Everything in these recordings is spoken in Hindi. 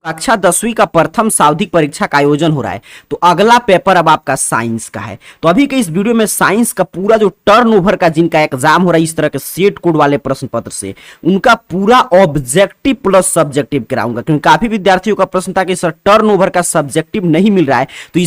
कक्षा 10वीं का प्रथम सावधिक परीक्षा का आयोजन हो रहा है। तो अगला पेपर अब आपका साइंस का है। तो अभी के इस वीडियो में साइंस का पूरा जो टर्नओवर का जिनका एग्जाम हो रहा है इस तरह के सेट कोड वाले प्रश्न पत्र से, उनका पूरा ऑब्जेक्टिव प्लस सब्जेक्टिव कराऊंगा, क्योंकि काफी विद्यार्थियों का प्रश्न था कि सर टर्नओवर का सब्जेक्टिव नहीं मिल रहा है। तो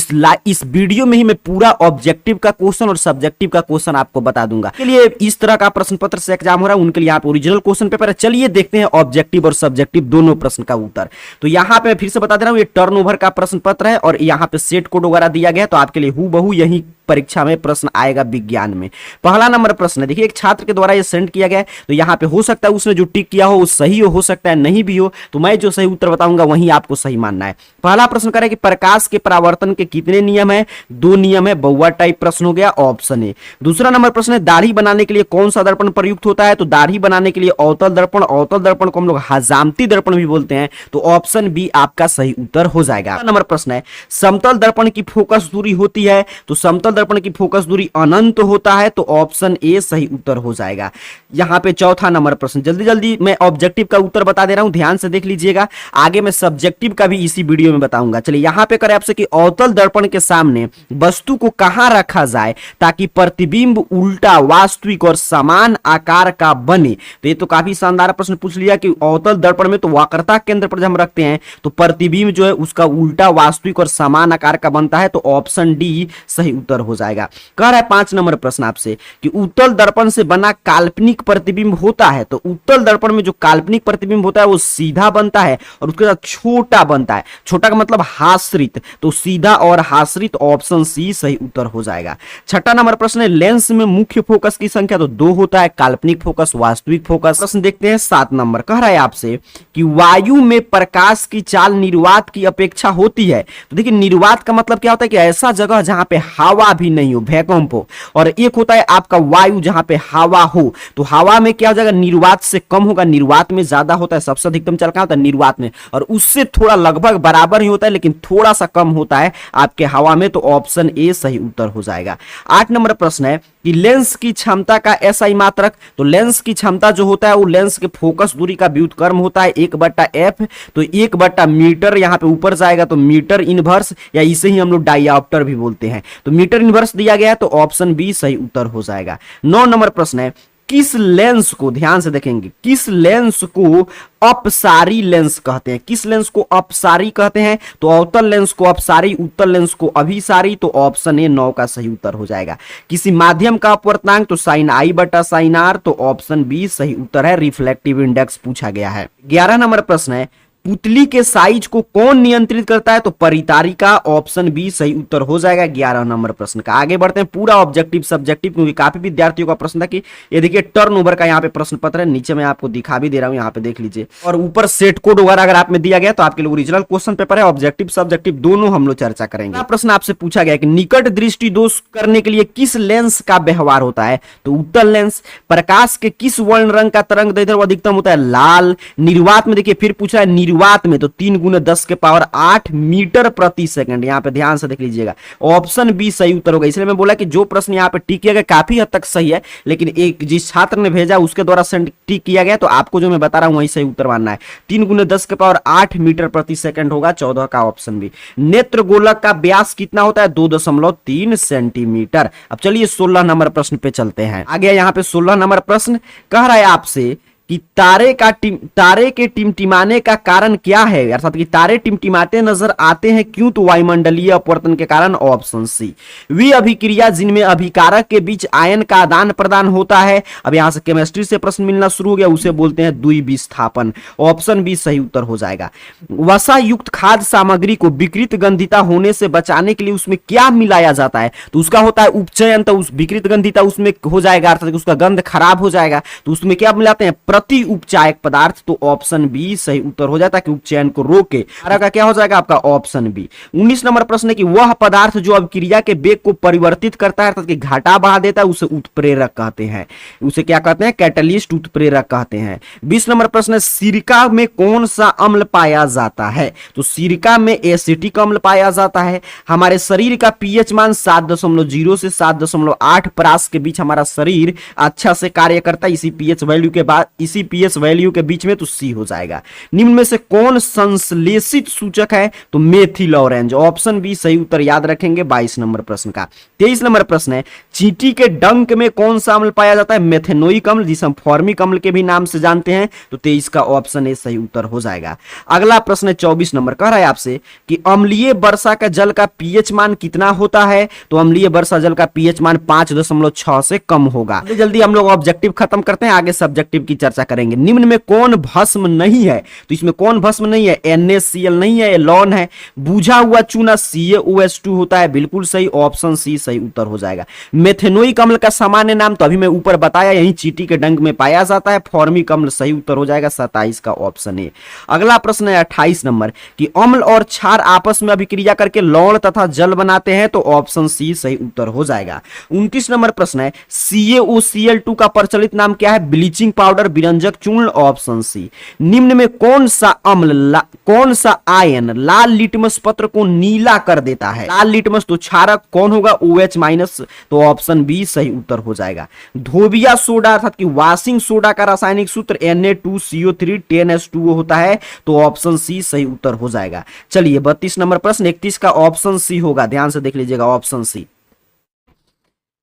इस वीडियो में ही मैं पूरा ऑब्जेक्टिव का क्वेश्चन और सब्जेक्टिव का क्वेश्चन आपको बता दूंगा। के लिए इस तरह का प्रश्न पत्र से एग्जाम हो रहा है उनके लिए यहाँ पे ओरिजिनल क्वेश्चन पेपर है। चलिए देखते हैं ऑब्जेक्टिव और सब्जेक्टिव दोनों प्रश्न का उत्तर। तो यहाँ पे मैं फिर से बता दे रहा हूं, ये टर्नओवर का प्रश्न पत्र है और यहाँ पे सेट कोड वगैरह दिया गया है, तो आपके लिए हूबहू यही परीक्षा में प्रश्न आएगा विज्ञान में। पहला नंबर प्रश्न है, देखिए एक छात्र के द्वारा ये सेंड किया गया है। तो यहाँ पे हो सकता है उसने जो टिक किया हो वो सही हो सकता है नहीं भी हो। तो मैं जो सही उत्तर बताऊंगा वही आपको सही मानना है। पहला प्रश्न करें कि प्रकाश के परावर्तन के कितने नियम है? 2 नियम है। बहुआ टाइप प्रश्न हो गया, ऑप्शन ए। दूसरा नंबर प्रश्न है, दाढ़ी बनाने के लिए कौन सा दर्पण प्रयुक्त होता है? तो दाढ़ी बनाने के लिए अवतल दर्पण, अवतल दर्पण को हम लोग हजामती दर्पण भी बोलते हैं। तो ऑप्शन बी आपका सही उत्तर हो जाएगा। नंबर प्रश्न है, समतल दर्पण की फोकस दूरी होती है? तो समतल दर्पण की फोकस दूरी अनंत होता है। तो ऑप्शन ए सही उत्तर हो जाएगा। यहां पे चौथा नंबर प्रश्न, जल्दी जल्दी मैं ऑब्जेक्टिव का उत्तर बता दे रहा हूं, ध्यान से देख लीजिएगा। आगे मैं सब्जेक्टिव का भी इसी वीडियो में बताऊंगा। चलिए यहां पे करें आपसे कि अवतल दर्पण के सामने वस्तु को कहां रखा जाए ताकि प्रतिबिंब उल्टा, वास्तविक और समान आकार का बने? तो ये तो काफी शानदार प्रश्न पूछ लिया कि अवतल दर्पण में तो वक्रता केंद्र पर जब हम रखते हैं तो प्रतिबिंब जो है उसका उल्टा, वास्तविक और समान आकार का बनता है। तो ऑप्शन डी सही उत्तर हो जाएगा। कह रहा है 5 नंबर प्रश्न आपसे कि उत्तल दर्पण से बना काल्पनिक प्रतिबिंब होता है। तो उत्तल दर्पण में जो काल्पनिक प्रतिबिंब होता है वो सीधा बनता है और उसके साथ छोटा बनता है। छोटा का मतलब हाश्रित, तो सीधा और हाश्रित, ऑप्शन सी सही उत्तर हो जाएगा। छठा नंबर प्रश्न है, लेंस में मुख्य फोकस की संख्या तो 2 होता है, काल्पनिक फोकस, वास्तविक फोकस। प्रश्न देखते हैं 7 नंबर, कह रहा है आपसे कि वायु में प्रकाश की चाल निर्वात की अपेक्षा होती है। तो देखिए निर्वात का मतलब क्या होता है कि ऐसा जगह जहां पे हवा भी नहीं हो, वैक्यूम हो, और एक होता है आपका वायु जहां पे हवा हो। तो हवा में क्या हो जाएगा, निर्वात से कम होगा, निर्वात में ज्यादा होता है। सबसे अधिकतम चल कहां होता है, निर्वात में, और उससे थोड़ा लगभग बराबर ही होता है लेकिन थोड़ा सा कम होता है आपके हवा में। तो ऑप्शन ए सही उत्तर हो जाएगा। 8 नंबर प्रश्न है कि लेंस की क्षमता का एसआई मात्रक। तो लेंस की क्षमता जो होता है वो लेंस के फोकस दूरी का व्युत्क्रम होता है 1/f। तो 1/, मीटर यहां पे ऊपर जाएगा तो मीटर इनवर्स, या इसे ही हम लोग डायऑप्टर भी बोलते हैं। तो मीटर इनवर्स दिया गया है तो ऑप्शन बी सही उत्तर हो जाएगा। 9 नंबर प्रश्न है, किस लेंस को, ध्यान से देखेंगे, किस लेंस को अपसारी लेंस कहते हैं? किस लेंस को अपसारी कहते हैं? तो अवतल लेंस को अपसारी, उत्तल लेंस को अभिसारी। तो ऑप्शन ए 9 का सही उत्तर हो जाएगा। किसी माध्यम का अपवर्तनांक तो साइन आई बटा साइन आर। तो ऑप्शन बी सही उत्तर है। रिफ्लेक्टिव इंडेक्स पूछा गया है। 11 नंबर प्रश्न है, पुतली के साइज को कौन नियंत्रित करता है? तो परितारिका। ऑप्शन बी सही उत्तर हो जाएगा 11 नंबर प्रश्न का। आगे बढ़ते हैं, पूरा ऑब्जेक्टिव सब्जेक्टिव, क्योंकि काफी विद्यार्थियों का प्रश्न था कि ये देखिए टर्नओवर का यहाँ पे प्रश्न पत्र है, नीचे मैं आपको दिखा भी दे रहा हूँ, यहाँ पे देख लीजिए, और ऊपर सेट कोड वगैरह अगर आप में दिया गया तो आपके लिए ओरिजिनल क्वेश्चन पेपर है। ऑब्जेक्टिव सब्जेक्टिव दोनों हम लोग चर्चा करेंगे। प्रश्न आपसे पूछा गया कि निकट दृष्टि दोष करने के लिए किस लेंस का व्यवहार होता है? तो उत्तल लेंस। प्रकाश के किस वर्ण रंग का तरंग दैर्ध्य अधिकतम होता है? लाल। निर्वात में देखिए फिर पूछा है, निर्वात में तो 3 × 10⁸ मीटर प्रति सेकंड। यहाँ पे ध्यान से देख लीजिएगा, ऑप्शन बी सही उत्तर होगा। इसलिए मैं बोला कि जो प्रश्न यहाँ पे टिक किया गया काफी हद तक सही है, लेकिन एक जिस छात्र ने भेजा उसके द्वारा टिक किया गया, तो आपको जो मैं बता रहा हूं वही सही उत्तर मानना है। 3 × 10⁸ मीटर प्रति सेकंड होगा, 14 का ऑप्शन बी। नेत्र गोलक का व्यास कितना होता है? 2.3 सेंटीमीटर। अब चलिए 16 नंबर प्रश्न पे चलते हैं। आगे यहाँ पे 16 नंबर प्रश्न कह रहा है आपसे कि तारे के टिमटिमाने का कारण क्या है? अर्थात कि तारे टिमटिमाते नजर आते हैं क्यों? तो वायुमंडलीय अपवर्तन के कारण, ऑप्शन सी। वी अभिक्रिया जिनमें अभिकारक के बीच आयन का आदान प्रदान होता है। अब यहां से केमिस्ट्री से प्रश्न मिलना शुरू हो गया, उसे बोलते हैं द्विविस्थापन। ऑप्शन बी सही उत्तर हो जाएगा। वसा युक्त खाद्य सामग्री को विकृत गंधिता होने से बचाने के लिए उसमें क्या मिलाया जाता है? तो उसका होता है उपचयन। तो उस विकृत गंधिता उसमें हो जाएगा, अर्थात उसका गंध खराब हो जाएगा, तो उसमें क्या मिलाते हैं? प्रति उपचायक पदार्थ। तो ऑप्शन बी सही उत्तर हो जाता है कि उपचयन को रोके। का क्या हो जाएगा आपका? Option B. 19 नंबर प्रश्न है कि वह पदार्थ जो अभिक्रिया के वेग को परिवर्तित करता है, अर्थात कि घाटा बढ़ा देता है, उसे उत्प्रेरक कहते हैं। उसे क्या कहते हैं? कैटलिस्ट, उत्प्रेरक कहते हैं। 20 नंबर प्रश्न है, सिरका में कौन सा अम्ल पाया जाता है? तो सिरका में एसिटिक अम्ल पाया जाता है। हमारे शरीर का पीएच मान 7.0 से 7.8 परास के बीच हमारा शरीर अच्छा से कार्य करता है। इसी पीएच वैल्यू के बाद इसी पीएच वैल्यू के बीच में, तो सी हो जाएगा। निम्न में से कौन संश्लेषित सूचक है, तो मेथिल ऑरेंज, ऑप्शन बी सही उत्तर याद रखेंगे 22 नंबर प्रश्न का। 23 नंबर प्रश्न है, चींटी के डंक में कौन सा अम्ल पाया जाता है, मेथेनोइक अम्ल, जिसे हम फॉर्मिक अम्ल के भी नाम से जानते हैं, तो 23 का ऑप्शन ए सही उत्तर हो जाएगा। अगला प्रश्न है 24 नंबर, कह रहा है आपसे कि अम्लीय वर्षा का जल का पीएच मान कितना होता है, तो अम्लीय वर्षा जल का पीएच मान 5.6 से कम होगा। जल्दी हम लोग ऑब्जेक्टिव खत्म करते हैं, आगे सब्जेक्टिव की चर्चा करेंगे। निम्न में कौन भस्म नहीं है, तो इसमें कौन भस्म नहीं है, NaCl नहीं है, एलॉन है। बुझा हुआ चूना CaOH2 होता है, बिल्कुल सही, ऑप्शन सी सही उत्तर हो जाएगा। मेथेनोइक अम्ल का सामान्य नाम तो अभी मैं ऊपर बताया, यही चींटी के डंक में पाया जाता है, फॉर्मिक अम्ल सही उत्तर हो जाएगा, 27 का ऑप्शन है। अगला प्रश्न है 28 नंबर कि अम्ल और क्षार आपस में अभिक्रिया करके लवण तथा जल बनाते हैं, तो ऑप्शन सी सही उत्तर हो जाएगा। 29 नंबर प्रश्न है CaOCl2 का प्रचलित नाम क्या है, ब्लीचिंग पाउडर, विरंजक चूर्ण, ऑप्शन सी। निम्न में कौन सा अम्ल कौन सा आयन लाल लिटमस पत्र को नीला कर देता है, लाल लिटमस तो क्षारक कौन होगा, OH-, तो ऑप्शन बी सही उत्तर हो जाएगा। धोबिया सोडा अर्थात कि वॉशिंग सोडा का रासायनिक सूत्र Na2CO3 10H2O होता है, तो ऑप्शन सी सही उत्तर हो जाएगा। चलिए 32 नंबर प्रश्न, 31 का ऑप्शन सी होगा, ध्यान से देख लीजिएगा, ऑप्शन सी।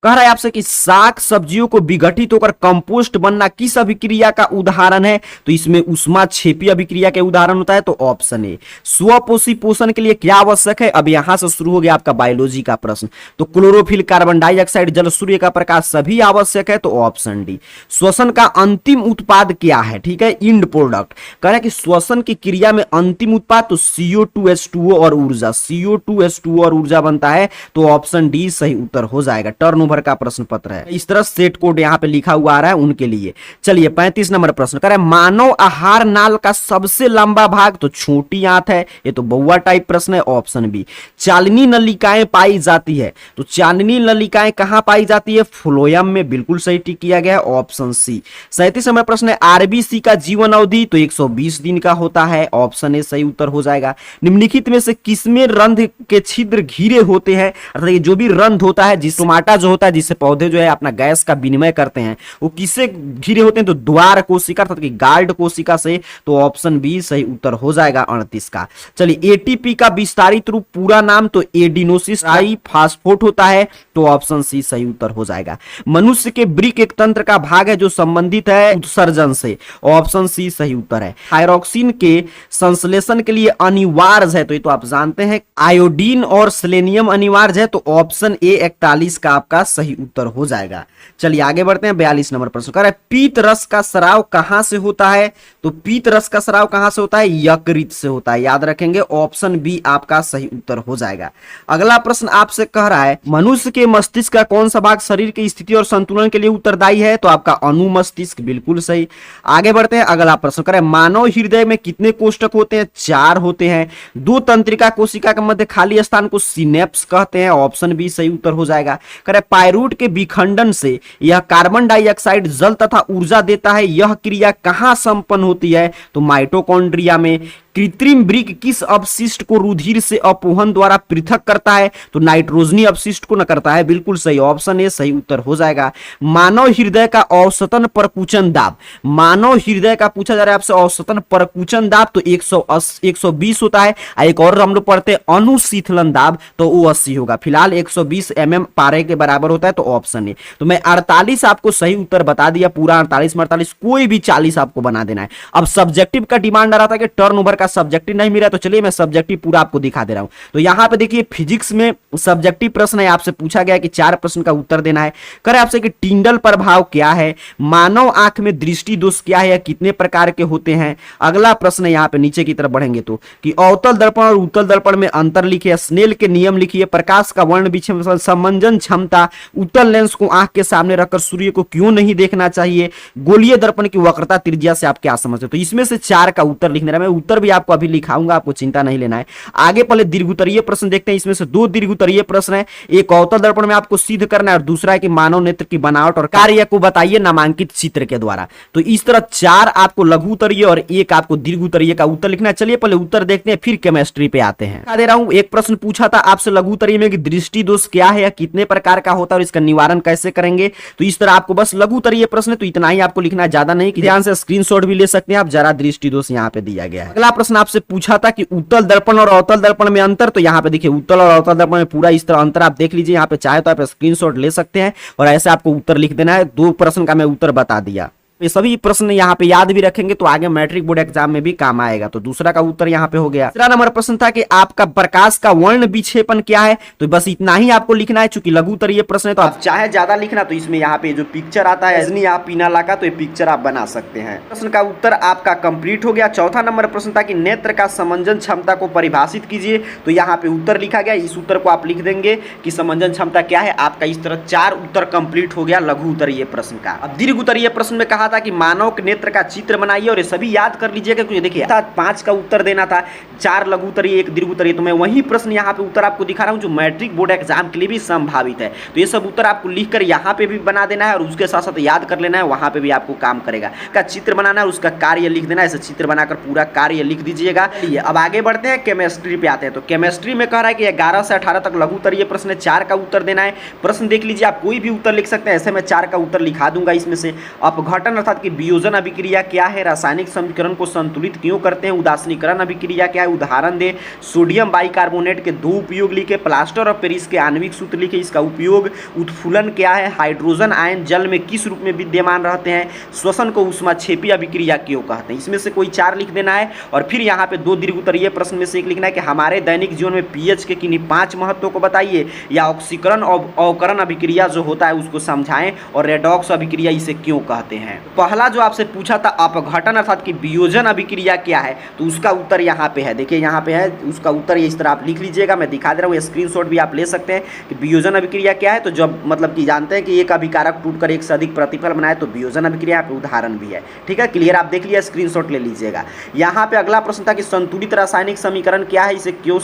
कह रहा है आपसे कि साग सब्जियों को विघटित होकर कंपोस्ट बनना किस अभिक्रिया का उदाहरण है, तो इसमें उष्माक्षेपी अभिक्रिया के उदाहरण होता है, तो ऑप्शन ए। स्वपोषी पोषण के लिए क्या आवश्यक है, अब यहां से शुरू हो गया आपका बायोलॉजी का प्रश्न, तो क्लोरोफिल, कार्बन डाइऑक्साइड, जल, सूर्य का प्रकाश सभी आवश्यक है, तो ऑप्शन डी। श्वसन का अंतिम उत्पाद क्या है, ठीक है, इंड प्रोडक्ट। कह रहा है कि श्वसन की क्रिया में अंतिम उत्पाद तो CO2H2O और ऊर्जा, CO2H2O और ऊर्जा बनता है, तो ऑप्शन डी सही उत्तर हो जाएगा। टर्न का प्रश्न पत्र है, इस तरह सेट कोड यहां पे लिखा हुआ आ रहा है उनके लिए। चलिए 35 नंबर प्रश्न कर रहा है, मानव आहार नाल का सबसे लंबा भाग, तो छोटी आंत है, ये तो बउआ टाइप प्रश्न है, ऑप्शन बी। चालनी नलिकाएं पाई जाती है, तो चालनी नलिकाएं कहां पाई जाती है, फ्लोयम में, बिल्कुल सही टिक किया गया है, ऑप्शन सी। 37 नंबर प्रश्न है, आरबीसी का जीवन अवधि तो 120 दिन का होता है, ऑप्शन ए सही उत्तर हो जाएगा। निम्नलिखित में से किसमें रंध्र के छिद्र घिरे होते हैं, अर्थात जो भी रंध्र होता है, जिस टोमाटा जो होता है, जिससे पौधे जो है अपना गैस का विनिमय करते हैं, वो किससे घिरे होते हैं, तो द्वार कोशिका अर्थात कि गार्ड कोशिका से, तो ऑप्शन बी सही उत्तर हो जाएगा 38 का। चलिए एटीपी का विस्तारित रूप पूरा नाम तो एडिनोसिस ट्राइफॉस्फेट होता है, तो ऑप्शन सी सही उत्तर हो जाएगा। मनुष्य के वृक्क एक तंत्र का भाग है जो संबंधित है उत्सर्जन से, ऑप्शन सी सही उत्तर है। थायरॉक्सिन के संश्लेषण के लिए अनिवार्य है, तो ये तो आप जानते हैं, आयोडीन और सेलेनियम अनिवार्य है, तो ऑप्शन ए 41 का आपका सही उत्तर हो जाएगा। चलिए आगे बढ़ते हैं 42 नंबर प्रश्न, कह रहा है पीत रस का स्राव कहां से होता है, तो पीत रस का स्राव कहां से होता है, यकृत से होता है, याद रखेंगे, ऑप्शन बी आपका सही उत्तर हो जाएगा। अगला प्रश्न आपसे कह रहा है, मनुष्य के मस्तिष्क का कौन सा भाग शरीर की स्थिति और संतुलन के लिए उत्तरदायी है, तो आपका अनुमस्तिष्क, बिल्कुल सही। आगे बढ़ते हैं, अगला प्रश्न कह रहा है, मानव हृदय में कितने कोष्ठक होते हैं, 4 होते हैं। दो तंत्रिका कोशिका के मध्य खाली स्थान को सिनेप्स कहते हैं, ऑप्शन बी सही उत्तर हो जाएगा। कह रहा है पायरूट के विखंडन से यह कार्बन डाइऑक्साइड, जल तथा ऊर्जा देता है, यह क्रिया कहां संपन्न होती है, तो माइटोकॉन्ड्रिया में। कृत्रिम वृक्क किस अपशिष्ट को रुधिर से अपवहन द्वारा पृथक करता है, तो नाइट्रोजनी अपशिष्ट को न करता है, बिल्कुल सही, ऑप्शन ए सही उत्तर हो जाएगा। मानव हृदय का औसतन परकुचन दाब, मानव हृदय का पूछा जा रहा है आपसे औसतन परकुचन दाब, तो 120 होता है। एक और हम लोग पढ़ते हैं अनुशीतलन दाब, तो वो 80 होगा। फिलहाल 120 mm पारे के बराबर होता है, तो ऑप्शन ए। तो मैं 48 आपको सही उत्तर बता दिया, पूरा 48 में 48, कोई भी 40 आपको बना देना है। अब सब्जेक्टिव का डिमांड आ रहा था कि टर्नओवर का सब्जेक्टिव नहीं मिला, तो चलिए मैं सब्जेक्टिव पूरा आपको दिखा दे रहा हूं। तो यहां पे देखिए फिजिक्स में सब्जेक्टिव प्रश्न है, आपसे पूछा गया कि 4 प्रश्न का उत्तर देना है। करे आपसे कि टिंडल प्रभाव क्या है, मानव आंख में दृष्टि दोष क्या है, या कितने प्रकार के होते हैं। अगला प्रश्न यहां पे नीचे की तरफ बढ़ेंगे तो कि अवतल दर्पण और उत्तल दर्पण में अंतर लिखिए, स्नेल के नियम लिखिए, प्रकाश का वर्ण विच्छेदन समंजन क्षमता, उत्तल लेंस को आंख के सामने रखकर सूर्य को क्यों नहीं देखना चाहिए, गोलीय दर्पण की वक्रता त्रिज्या से आप क्या समझते हो। तो इसमें से 4 का उत्तर लिखने रहा, मैं उत्तर भी आपको अभी लिखाऊंगा, आपको चिंता नहीं लेना है। आगे पहले दीर्घोत्तरीय प्रश्न देखते हैं, इसमें से 2 दीर्घोत्तरीय प्रश्न है, एक अवतल दर्पण में आपको सिद्ध करना है और दूसरा है कि मानव नेत्र की बनावट और कार्य को बताइए नामांकित चित्र के द्वारा। तो इस तरह 4 आपको लघुत्तरीय और 1 आपको दीर्घोत्तरीय का उत्तर लिखना है। चलिए पहले उत्तर देखते हैं, फिर केमिस्ट्री पे आते हैं। दे रहा हूं, एक प्रश्न पूछा था आपसे लघुत्तरीय में कि दृष्टि दोष क्या है या कितने प्रकार का होता है और इसका निवारण कैसे करेंगे। तो इस तरह आपको बस लघु उत्तरीय प्रश्न है, तो इतना ही आपको लिखना है, ज्यादा नहीं। ध्यान से स्क्रीनशॉट भी ले सकते हैं आप, जरा दृष्टि दोष यहाँ पे दिया गया है। अगला प्रश्न आपसे पूछा था कि उत्तल दर्पण और अवतल दर्पण में अंतर, तो यहाँ पे देखिए उत्तल और अवतल दर्पण में पूरा इस तरह अंतर आप देख लीजिए। यहाँ पे चाहे तो आप स्क्रीनशॉट ले सकते हैं और ऐसे आपको उत्तर लिख देना है। 2 प्रश्न का मैं उत्तर बता दिया। ये सभी प्रश्न यहाँ पे याद भी रखेंगे तो आगे मैट्रिक बोर्ड एग्जाम में भी काम आएगा। तो दूसरा का उत्तर यहाँ पे हो गया। तीसरा नंबर प्रश्न था कि आपका प्रकाश का वर्ण विक्षेपण क्या है, तो बस इतना ही आपको लिखना है। चूंकि लघु उत्तरीय प्रश्न है तो आप चाहे ज्यादा लिखना, तो इसमें यहाँ पे जो पिक्चर आता है रजनी या पीनाला का, तो ये पिक्चर आप बना सकते हैं। प्रश्न का उत्तर आपका कंप्लीट हो गया। चौथा नंबर प्रश्न था कि नेत्र का समंजन क्षमता को परिभाषित कीजिए, तो यहाँ पे उत्तर लिखा गया। इस उत्तर को आप लिख देंगे कि समंजन क्षमता क्या है। आपका इस तरह 4 उत्तर कंप्लीट हो गया लघु उत्तरीय प्रश्न का। अब दीर्घ उत्तरीय प्रश्न में कहा था कि मानव के नेत्र का चित्र बनाइए, और ये सभी याद कर लीजिएगा क्योंकि देखिए 5 का उत्तर देना था, 4 लघु उत्तरीय 1 दीर्घ उत्तरीय। तो मैं वही प्रश्न यहाँ पे उत्तर आपको दिखा रहा हूँ जो मैट्रिक बोर्ड एग्जाम के लिए भी संभावित है। तो ये सब उत्तर आपको लिखकर यहाँ पे भी बना देना है और उसके साथ साथ याद कर लेना है, वहां पे भी आपको काम करेगा। का चित्र बनाना है, उसका कार्य लिख देना है। ऐसे चित्र बनाकर पूरा कार्य लिख दीजिएगा। अब आगे बढ़ते हैं, केमिस्ट्री पे आते हैं। तो केमिस्ट्री में कह रहा है कि 11 से 18 तक लघु उत्तरीय प्रश्न है, 4 का उत्तर देना है। प्रश्न देख लीजिए, आप कोई भी उत्तर लिख सकते हैं। ऐसे मैं 4 का उत्तर लिखा दूंगा इसमें से। अपघटन अर्थात कि वियोजन अभिक्रिया क्या है, रासायनिक समीकरण को संतुलित क्यों करते हैं, उदासीनीकरण अभिक्रिया क्या है, उदाहरण दे, सोडियम बाइकार्बोनेट के 2 उपयोग लिखे, प्लास्टर ऑफ पेरिस के आणविक सूत्र लिखे, इसका उपयोग, उत्फुलन क्या है, हाइड्रोजन आयन जल में किस रूप में विद्यमान रहते हैं, श्वसन को ऊष्माक्षेपी अभिक्रिया क्यों कहते हैं। इसमें से कोई 4 लिख देना है। और फिर यहाँ पे 2 दीर्घ उत्तरीय प्रश्न में से एक लिखना है कि हमारे दैनिक जीवन में पीएच के किन्हीं 5 महत्वों को बताइए, या ऑक्सीकरण और अवकरण अभिक्रिया जो होता है उसको समझाएं, और रेडॉक्स अभिक्रिया इसे क्यों कहते हैं। पहला जो आपसे पूछा था अपघटन अर्थात कि वियोजन अभिक्रिया क्या है, तो उसका उत्तर यहाँ पे है। देखिए यहाँ पे है उसका उत्तर, इस तरह आप लिख लीजिएगा। मैं दिखा दे रहा हूँ, स्क्रीनशॉट भी आप ले सकते हैं कि वियोजन अभिक्रिया क्या है। तो जब मतलब कि जानते हैं कि एक अभिकारक टूटकर एक से अधिक प्रतिफल बनाए तो वियोजन अभिक्रिया, यहाँ पे उदाहरण भी है। ठीक है, क्लियर, आप देख लिया, स्क्रीनशॉट ले लीजिएगा। यहाँ पे अगला प्रश्न था कि संतुलित रासायनिक समीकरण क्या है, इसे क्यों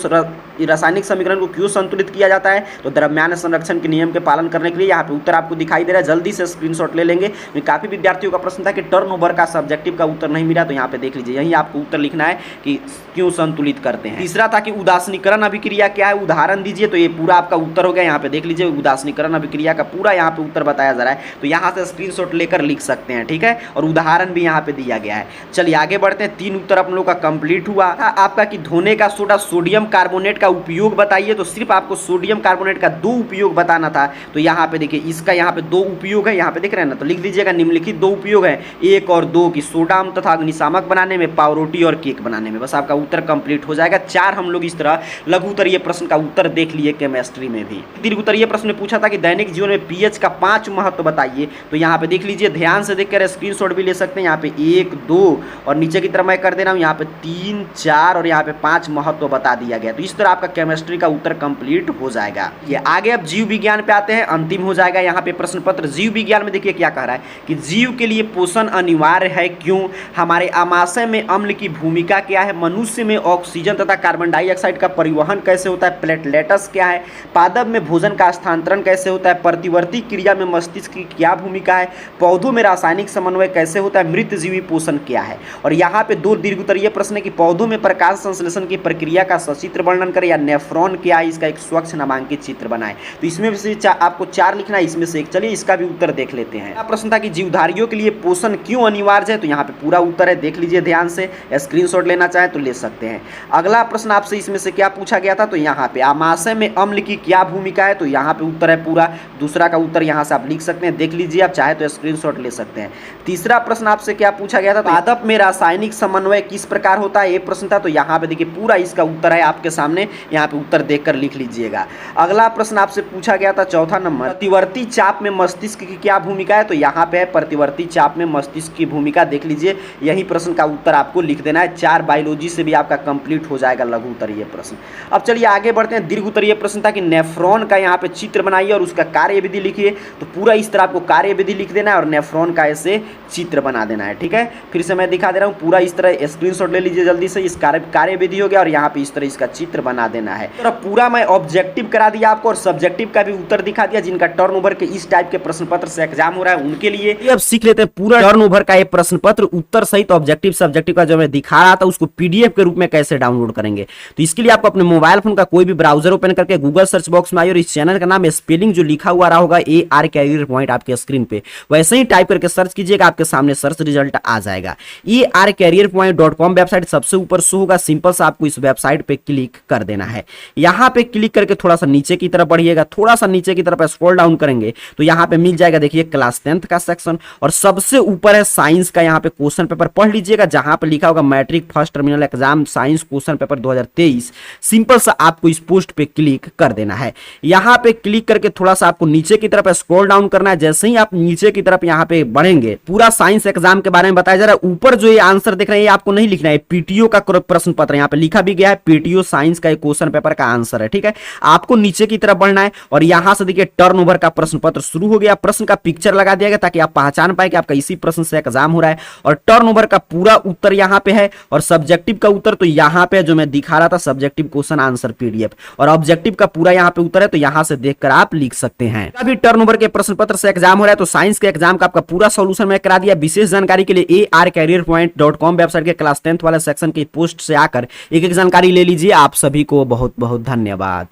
रासायनिक समीकरण को क्यों संतुलित किया जाता है, तो द्रव्यमान संरक्षण के नियम के पालन करने के लिए। यहाँ पे उत्तर आपको दिखाई दे रहा है, जल्दी से स्क्रीनशॉट ले लेंगे। काफी विद्यार्थियों का प्रश्न था कि टर्नओवर का सब्जेक्टिव का उत्तर नहीं मिला, तो यहाँ पे देख लीजिए, यही आपको उत्तर लिखना है कि क्यों संतुलित करते हैं। तीसरा था कि उदासीनीकरण अभिक्रिया क्या है, उदाहरण दीजिए, तो ये पूरा आपका उत्तर हो गया। यहाँ पे देख लीजिए, उदासीनीकरण अभिक्रिया का पूरा यहाँ पे उत्तर बताया जा रहा है, तो यहाँ से स्क्रीनशॉट लेकर लिख सकते हैं। ठीक है, और उदाहरण भी यहाँ पे दिया गया है। चलिए आगे बढ़ते हैं। 3 उत्तर आप लोगों का कंप्लीट हुआ। आपका कि धोने का सोडा सोडियम कार्बोनेट का उपयोग बताइए, तो सिर्फ आपको सोडियम कार्बोनेट का 2 उपयोग बताना था। तो यहाँ पे देखिए, इसका यहाँ पे 2 उपयोग है, यहाँ पे देख रहे हैं ना, तो लिख दीजिएगा निम्नलिखित 2 उपयोग है, 1 और 2 की सोडाम तथा अग्निशामक बनाने में, पावरोटी और केक बनाने में। बस आपका उत्तर कंप्लीट हो जाएगा। 4 हम लोग इस तरह लघु उत्तरीय प्रश्न का उत्तर देख लिए केमिस्ट्री में भी। दीर्घ उत्तरीय प्रश्न में पूछा था कि दैनिक जीवन में पीएच का 5 महत्व बताइए, तो यहाँ पे देख लीजिए, ध्यान से देखकर स्क्रीनशॉट भी ले सकते हैं। यहाँ पे 1, 2 और नीचे की तरफ मैं कर दे रहा हूँ, यहाँ पे 3, 4 और यहाँ पे 5 महत्व बता दिया गया। तो इस तरह आपका केमिस्ट्री का उत्तर कंप्लीट हो जाएगा। ये आगे अब जीव विज्ञान पे आते हैं, अंतिम हो जाएगा यहाँ पे प्रश्न पत्र। जीव विज्ञान में देखिए क्या कह रहा है कि जीव के लिए पोषण अनिवार्य है, क्यों, हमारे आमाशय में अम्ल की भूमिका क्या है, मनुष्य में ऑक्सीजन तथा कार्बन डाइऑक्साइड का परिवहन कैसे होता है, प्लेटलेट्स क्या है, पादप में भोजन का स्थानांतरण कैसे होता है, प्रतिवर्ती क्रिया में मस्तिष्क की क्या भूमिका है, पौधों में रासायनिक समन्वय कैसे होता है, मृत जीवी पोषण क्या है। और यहाँ पे 2 दीर्घ उत्तरीय प्रश्न है कि पौधों में प्रकाश संश्लेषण की प्रक्रिया का सचित्र वर्णन करें, या नेफ्रॉन क्या है, इसका एक स्वच्छ नामांकित चित्र बनाए। तो इसमें से आपको 4 लिखना है, इसमें से एक। चलिए इसका भी उत्तर देख लेते हैं। प्रश्न था कि जीवधारियों के लिए पोषण क्यों अनिवार्य है, तो यहाँ पे पूरा उत्तर है, देख लीजिए ध्यान से। स्क्रीनशॉट लेना चाहे तो ले सकते हैं। अगला प्रश्न आपसे इसमें से क्या पूछा गया था, तो यहाँ पे आमाशय में अम्ल की क्या भूमिका है, तो यहाँ पे उत्तर है पूरा। दूसरा का उत्तर यहाँ से आप लिख सकते हैं, देख लीजिए, आप चाहे तो स्क्रीनशॉट ले सकते हैं। तीसरा प्रश्न आपसे क्या पूछा गया था, तो पादप में रासायनिक समन्वय किस प्रकार होता है, ये प्रश्न था। तो यहाँ पे देखिए पूरा इसका उत्तर है आपके सामने, यहाँ पे उत्तर देखकर लिख लीजिएगा। अगला प्रश्न आपसे पूछा गया था 4था नंबर, प्रतिवर्ती चाप में मस्तिष्क की क्या भूमिका है, तो यहाँ पे है प्रतिवर्ती चाप में मस्तिष्क की भूमिका, देख लीजिए। यही प्रश्न का उत्तर आपको लिख देना है। 4 बायोलॉजी से भी आपका कंप्लीट हो जाएगा लघु उत्तरीय प्रश्न। अब चलिए आगे बढ़ते हैं। दीर्घ उत्तरीय प्रश्न था कि नेफ्रॉन का यहाँ पे चित्र बनाइए और उसका कार्यविधि लिखिए, तो पूरा इस तरह आपको कार्यविधि लिख देना है और नेफ्रॉन का ऐसे चित्र बना देना है। ठीक है, फिर से मैं दिखा दे रहा हूँ, पूरा इस तरह स्क्रीनशॉट ले लीजिए जल्दी से। इस कार्यविधि हो गया और यहाँ पे इस तरह इसका चित्र बना देना है। तो पूरा मैं ऑब्जेक्टिव करा दिया आपको और सब्जेक्टिव का भी उत्तर दिखा दिया। जिनका टर्नओवर के इस टाइप के प्रश्न पत्र से एग्जाम हो रहा है उनके लिए। अब सीख लेते लेते हैं पूरा टर्नओवर का ये प्रश्न पत्र उत्तर सहित ऑब्जेक्टिव सब्जेक्टिव का जो मैं दिखा रहा था उसको पीडीएफ के रूप में कैसे डाउनलोड करेंगे। तो इसके लिए आपको अपने मोबाइल फोन का कोई भी ब्राउजर ओपन करके गूगल सर्च बॉक्स में आइए और इस चैनल का नाम स्पेलिंग जो लिखा हुआ रहा होगा AR कैरियर पॉइंट आपके स्क्रीन पे वैसे ही टाइप करके सर्च कीजिएगा, आपके सामने सर्च रिजल्ट आ जाएगा। ARcareerpoint.com वेबसाइट सबसे ऊपर शो होगा, सिंपल सा आपको इस वेबसाइट पे क्लिक कर देना है। यहाँ पे क्लिक करके थोड़ा सा नीचे की तरफ बढ़िएगा, थोड़ा सा नीचे की तरफ स्क्रॉल डाउन करेंगे तो यहाँ पे मिल जाएगा देखिए क्लास 10th का सेक्शन और सबसे ऊपर है साइंस का। यहाँ पे क्वेश्चन पेपर पढ़ लीजिएगा जहां पे लिखा होगा matric first terminal exam science question paper 2023। Simple सा आपको इस पोस्ट पे क्लिक कर देना है। यहाँ पे क्लिक करके थोड़ा सा आपको नीचे की तरफ स्क्रॉल डाउन करना है। जैसे ही आप नीचे की तरफ यहाँ पे बढ़ेंगे पूरा साइंस एग्जाम के बारे में बताया जा रहा है। ऊपर जो ये आंसर देख रहे हैं ये आपको नहीं लिखना है, पीटीओ का प्रश्न पत्र यहाँ पे लिखा भी गया है, पीटीओ साइंस का क्वेश्चन पेपर का आंसर है। ठीक है, आपको नीचे की तरफ बढ़ना है और यहां से देखिए टर्नओवर का प्रश्न पत्र शुरू हो गया। प्रश्न का पिक्चर लगा दिया गया ताकि आप पहचान पाए कि आपका इसी प्रश्न से एग्जाम हो रहा है। और टर्नओवर का पूरा उत्तर यहाँ पे है और सब्जेक्टिव का उत्तर तो यहाँ पे जो मैं दिखा रहा था सब्जेक्टिव क्वेश्चन आंसर पीडीएफ, और ऑब्जेक्टिव का पूरा यहाँ पे उत्तर है तो यहाँ से देखकर आप लिख सकते हैं। अभी टर्नओवर के प्रश्न पत्र से एग्जाम हो रहा है तो साइंस के एग्जाम का आपका पूरा सॉल्यूशन मैं करा दिया। विशेष जानकारी के लिए ARcareerpoint.com वेबसाइट के क्लास 10th वाले सेक्शन की पोस्ट से आकर एक एक जानकारी ले लीजिए। आप सभी को बहुत बहुत धन्यवाद।